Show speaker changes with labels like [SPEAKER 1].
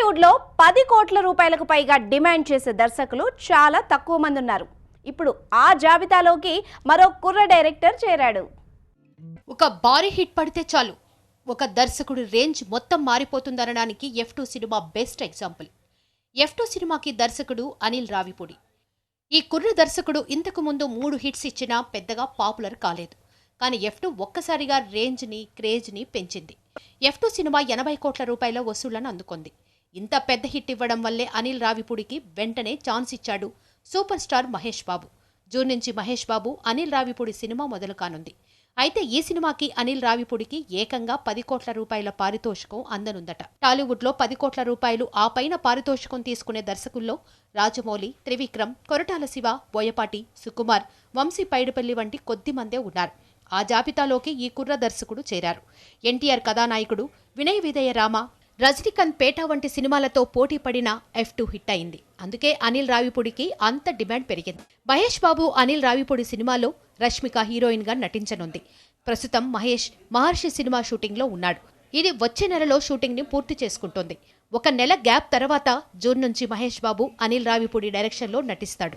[SPEAKER 1] టాలీవుడ్ లో 10 కోట్ల రూపాయలకు పైగా డిమాండ్ చేసే దర్శకులు చాలా తక్కువ మంది ఉన్నారు. ఇప్పుడు ఆ జాబితాలోకి మరో కుర్ర డైరెక్టర్ చేరాడు.
[SPEAKER 2] ఒక భారీ హిట్ పడితే చాలు ఒక దర్శకుడి రేంజ్ మొత్తం మారిపోతుందనడానికి F2 cinema best example. F2 సినిమాకి దర్శకుడు అనిల్ రావిపూడి. ఈ కుర్ర దర్శకుడు ఇంతకు ముందు 3 హిట్స్ ఇచ్చినా పెద్దగా పాపులర్ కాలేదు. కానీ F2 ఒక్కసారిగా రేంజ్ని క్రేజ్ని పెంచింది. F2 సినిమా 80 కోట్ల రూపాయల వసూళ్లను అందుకుంది. ఇంత పెద్ద హిట్ ఇవ్వడం వల్లే అనిల్ రావిపూడికి వెంటనే ఛాన్స్ ఇచ్చాడు super star Mahesh Babu. June నుంచి మహేష్ బాబు అనిల్ రావిపూడి సినిమా మొదలు కానుంది. అయితే ఈ సినిమాకి అనిల్ రావిపూడికి ఏకంగా 10 కోట్ల రూపాయల పారితోషికం అందనుందట. టాలీవుడ్ లో 10 కోట్ల రూపాయలు ఆ పైన పారితోషికం తీసుకునే దర్శకుల్లో రాజమౌళి, త్రివిక్రమ్, కొరటాల శివ, బోయపాటి, సుకుమార్, వంశీ పైడిపల్లి వంటి కొద్ది మందే ఉన్నారు. ఆ జాబితాలోకి ఈ కుర్ర దర్శకుడు చేరారు. ఎన్టీఆర్ కథానాయకుడు, వినయ విధేయ రామ, రజనీకాంత్, పేట వంటి సినిమాలతో పోటీ పడిన F2 హిట్ అయింది. అందుకే అనిల్ రావిపూడికి అంత డిమాండ్ పెరిగింది. మహేష్ బాబు అనిల్ రావిపూడి సినిమాలో రష్మిక హీరోయిన్ గా నటించనుంది. ప్రస్తుతం మహేష్ మహర్షి సినిమా షూటింగ్ లో ఉన్నాడు. ఇది వచ్చే నెలలో షూటింగ్ ని పూర్తి చేసుకుంటోంది. ఒక నెల గ్యాప్ తర్వాత జూన్ నుంచి మహేష్ బాబు అనిల్ రావిపూడి డైరెక్షన్ లో నటిస్తాడు.